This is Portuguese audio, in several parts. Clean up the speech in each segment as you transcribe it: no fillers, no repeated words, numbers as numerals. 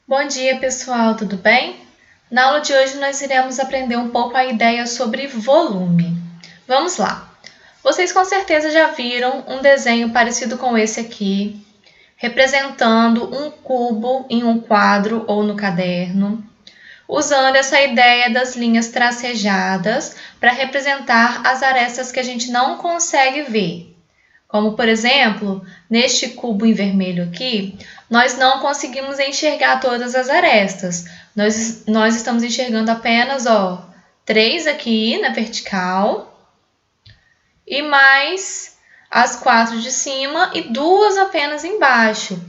Bom dia, pessoal, tudo bem? Na aula de hoje nós iremos aprender um pouco a ideia sobre volume. Vamos lá! Vocês com certeza já viram um desenho parecido com esse aqui, representando um cubo em um quadro ou no caderno, usando essa ideia das linhas tracejadas para representar as arestas que a gente não consegue ver. Como, por exemplo, neste cubo em vermelho aqui, nós não conseguimos enxergar todas as arestas. Nós estamos enxergando apenas 3 aqui na vertical e mais as 4 de cima e 2 apenas embaixo.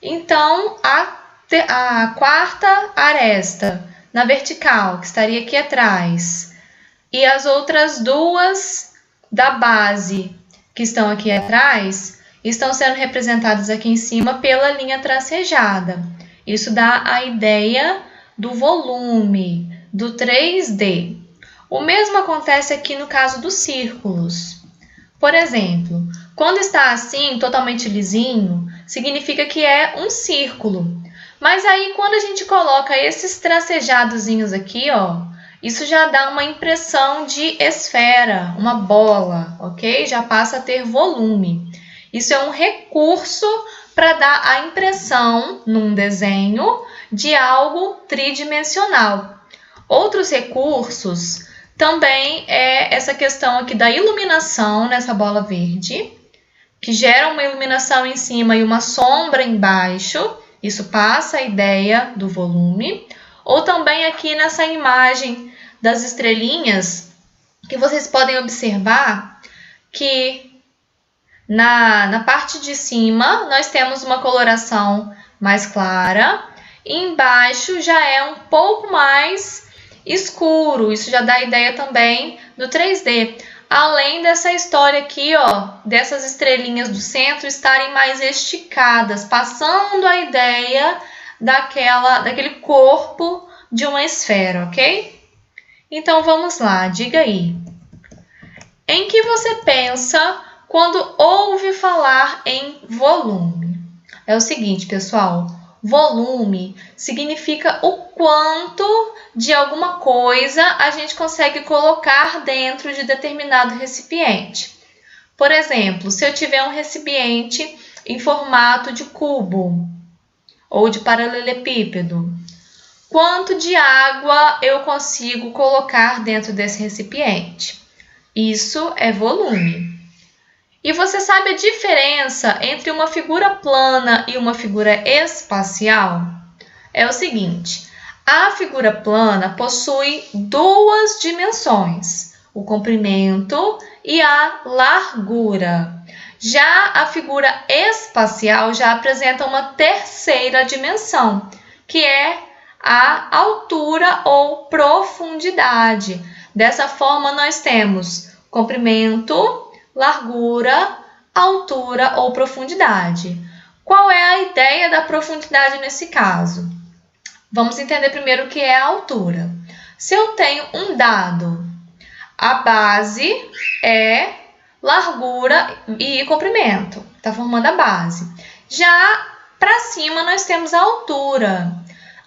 Então, a quarta aresta na vertical, que estaria aqui atrás, e as outras 2 da base, que estão aqui atrás, estão sendo representadas aqui em cima pela linha tracejada. Isso dá a ideia do volume, do 3D. O mesmo acontece aqui no caso dos círculos. Por exemplo, quando está assim, totalmente lisinho, significa que é um círculo. Mas aí, quando a gente coloca esses tracejadozinhos aqui, isso já dá uma impressão de esfera, uma bola, ok? Já passa a ter volume. Isso é um recurso para dar a impressão, num desenho, de algo tridimensional. Outros recursos também é essa questão aqui da iluminação nessa bola verde, que gera uma iluminação em cima e uma sombra embaixo. Isso passa a ideia do volume. Ou também aqui nessa imagem das estrelinhas, que vocês podem observar que na parte de cima nós temos uma coloração mais clara e embaixo já é um pouco mais escuro. Isso já dá a ideia também do 3D. Além dessa história aqui, dessas estrelinhas do centro estarem mais esticadas, passando a ideia daquele corpo de uma esfera, ok? Então, vamos lá, diga aí. Em que você pensa quando ouve falar em volume? É o seguinte, pessoal, volume significa o quanto de alguma coisa a gente consegue colocar dentro de determinado recipiente. Por exemplo, se eu tiver um recipiente em formato de cubo ou de paralelepípedo, quanto de água eu consigo colocar dentro desse recipiente? Isso é volume. E você sabe a diferença entre uma figura plana e uma figura espacial? É o seguinte, a figura plana possui 2 dimensões, o comprimento e a largura. Já a figura espacial já apresenta uma terceira dimensão, que é a altura ou profundidade. Dessa forma, nós temos comprimento, largura, altura ou profundidade. Qual é a ideia da profundidade nesse caso? Vamos entender primeiro o que é a altura. Se eu tenho um dado, a base é largura e comprimento, está formando a base. Já para cima nós temos a altura.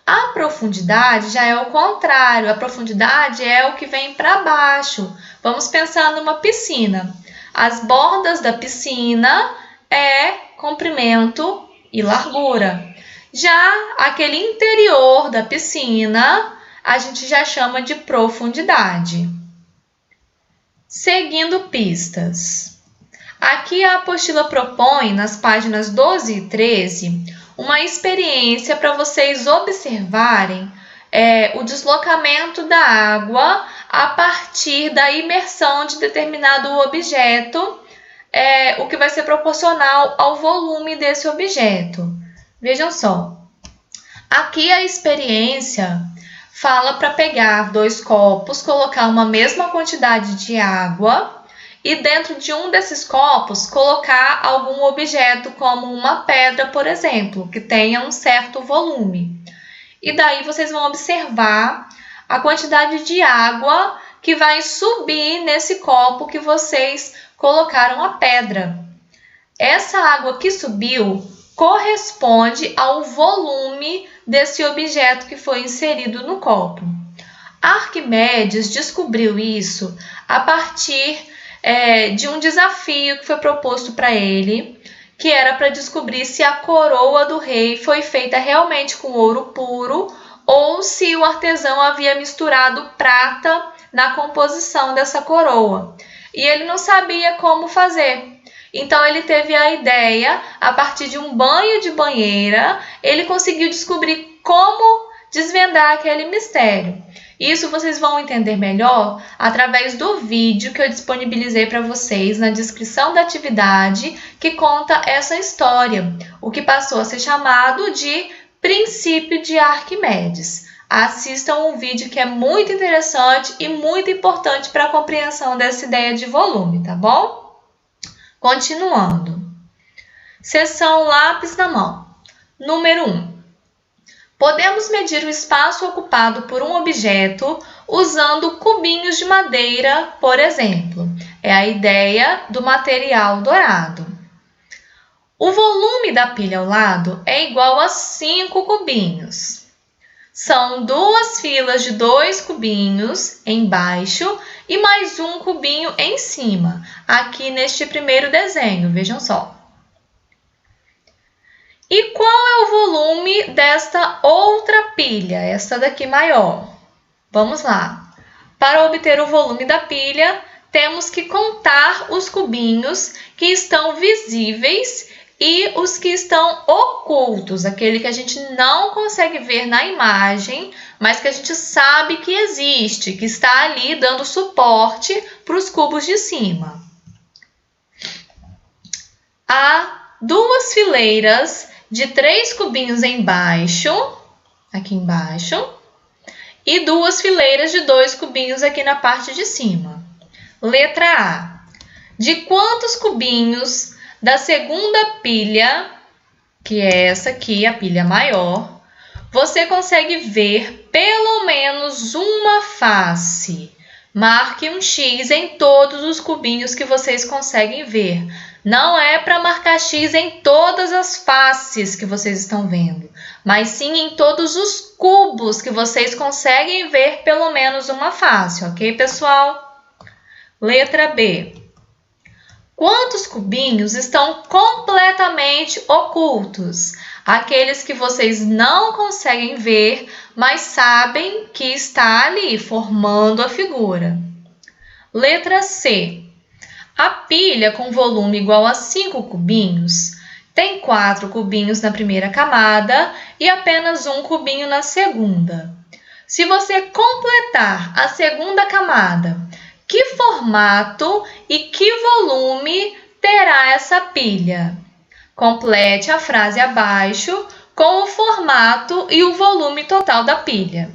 A profundidade já é o contrário, a profundidade é o que vem para baixo. Vamos pensar numa piscina. As bordas da piscina é comprimento e largura. Já aquele interior da piscina, a gente já chama de profundidade. Seguindo pistas. Aqui a apostila propõe, nas páginas 12 e 13, uma experiência para vocês observarem o deslocamento da água a partir da imersão de determinado objeto, o que vai ser proporcional ao volume desse objeto. Vejam só, aqui a experiência fala para pegar 2 copos, colocar uma mesma quantidade de água e dentro de um desses copos colocar algum objeto como uma pedra, por exemplo, que tenha um certo volume. E daí vocês vão observar a quantidade de água que vai subir nesse copo que vocês colocaram a pedra. Essa água que subiu corresponde ao volume desse objeto que foi inserido no copo. Arquimedes descobriu isso a partir de um desafio que foi proposto para ele, que era para descobrir se a coroa do rei foi feita realmente com ouro puro ou se o artesão havia misturado prata na composição dessa coroa. E ele não sabia como fazer. Então ele teve a ideia, a partir de um banho de banheira, ele conseguiu descobrir como desvendar aquele mistério. Isso vocês vão entender melhor através do vídeo que eu disponibilizei para vocês na descrição da atividade, que conta essa história, o que passou a ser chamado de princípio de Arquimedes. Assistam um vídeo que é muito interessante e muito importante para a compreensão dessa ideia de volume, tá bom? Continuando. Seção lápis na mão. Número 1. Podemos medir o espaço ocupado por um objeto usando cubinhos de madeira, por exemplo. É a ideia do material dourado. O volume da pilha ao lado é igual a 5 cubinhos. São 2 filas de 2 cubinhos embaixo e mais um cubinho em cima, aqui neste primeiro desenho, vejam só. E qual é o volume desta outra pilha, esta daqui maior? Vamos lá. Para obter o volume da pilha, temos que contar os cubinhos que estão visíveis e os que estão ocultos, aquele que a gente não consegue ver na imagem, mas que a gente sabe que existe, que está ali dando suporte para os cubos de cima. Há 2 fileiras de 3 cubinhos embaixo, aqui embaixo, e 2 fileiras de 2 cubinhos aqui na parte de cima. Letra A. De quantos cubinhos da segunda pilha, que é essa aqui, a pilha maior, você consegue ver pelo menos uma face? Marque um X em todos os cubinhos que vocês conseguem ver. Não é para marcar X em todas as faces que vocês estão vendo, mas sim em todos os cubos que vocês conseguem ver pelo menos uma face, ok, pessoal? Letra B. Quantos cubinhos estão completamente ocultos? Aqueles que vocês não conseguem ver, mas sabem que está ali, formando a figura. Letra C. A pilha com volume igual a 5 cubinhos tem 4 cubinhos na primeira camada e apenas 1 cubinho na segunda. Se você completar a segunda camada, que formato e que volume terá essa pilha? Complete a frase abaixo com o formato e o volume total da pilha.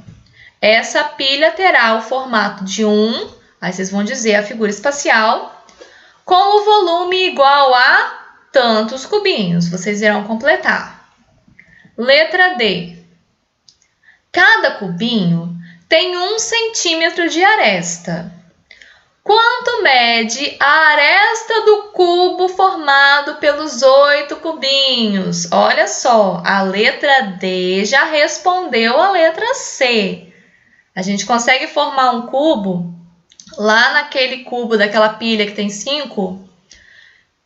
Essa pilha terá o formato de 1, aí vocês vão dizer a figura espacial, com o volume igual a tantos cubinhos. Vocês irão completar. Letra D. Cada cubinho tem 1 centímetro de aresta. Quanto mede a aresta do cubo formado pelos 8 cubinhos? Olha só, a letra D já respondeu a letra C. A gente consegue formar um cubo lá naquele cubo daquela pilha que tem 5,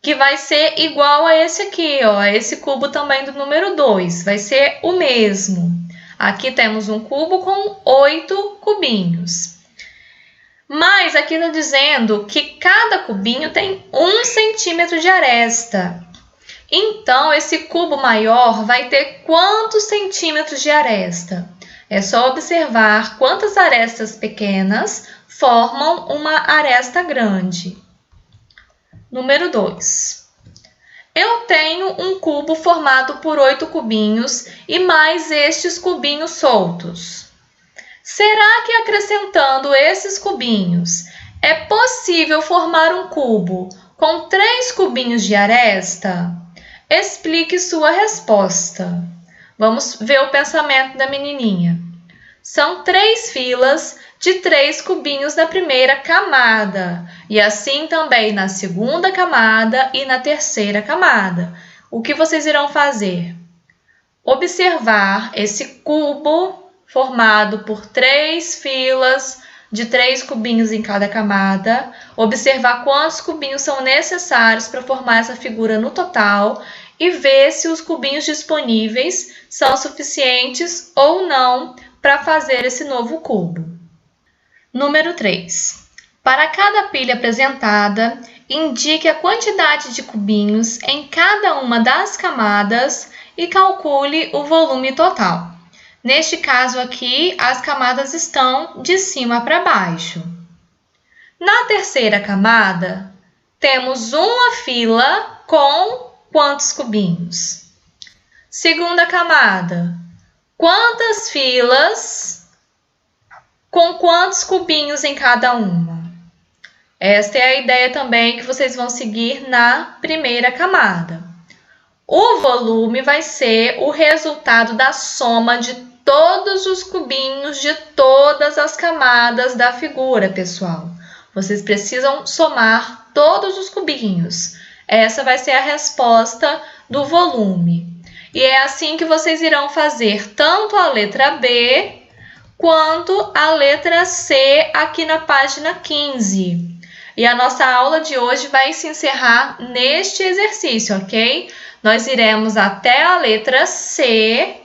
que vai ser igual a esse aqui, ó, esse cubo também do número 2, vai ser o mesmo. Aqui temos um cubo com 8 cubinhos. Mas aqui está dizendo que cada cubinho tem 1 centímetro de aresta. Então, esse cubo maior vai ter quantos centímetros de aresta? É só observar quantas arestas pequenas formam uma aresta grande. Número 2. Eu tenho um cubo formado por 8 cubinhos e mais estes cubinhos soltos. Será que acrescentando esses cubinhos é possível formar um cubo com 3 cubinhos de aresta? Explique sua resposta. Vamos ver o pensamento da menininha. São 3 filas de 3 cubinhos na primeira camada, e assim também na segunda camada e na terceira camada. o que vocês irão fazer? Observar esse cubo formado por 3 filas de 3 cubinhos em cada camada, observar quantos cubinhos são necessários para formar essa figura no total e ver se os cubinhos disponíveis são suficientes ou não para fazer esse novo cubo. Número 3. Para cada pilha apresentada, indique a quantidade de cubinhos em cada uma das camadas e calcule o volume total. Neste caso aqui, as camadas estão de cima para baixo. Na terceira camada, temos uma fila com quantos cubinhos? Segunda camada, quantas filas com quantos cubinhos em cada uma? Esta é a ideia também que vocês vão seguir na primeira camada. O volume vai ser o resultado da soma de todos os cubinhos de todas as camadas da figura, pessoal. Vocês precisam somar todos os cubinhos. Essa vai ser a resposta do volume. E é assim que vocês irão fazer tanto a letra B quanto a letra C aqui na página 15. E a nossa aula de hoje vai se encerrar neste exercício, ok? Nós iremos até a letra C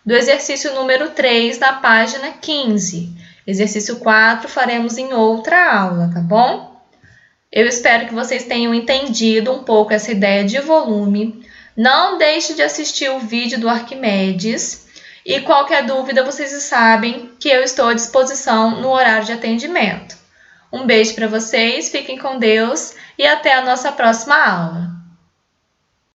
do exercício número 3 na página 15. Exercício 4 faremos em outra aula, tá bom? Eu espero que vocês tenham entendido um pouco essa ideia de volume. Não deixe de assistir o vídeo do Arquimedes. E qualquer dúvida, vocês sabem que eu estou à disposição no horário de atendimento. Um beijo para vocês, fiquem com Deus e até a nossa próxima aula.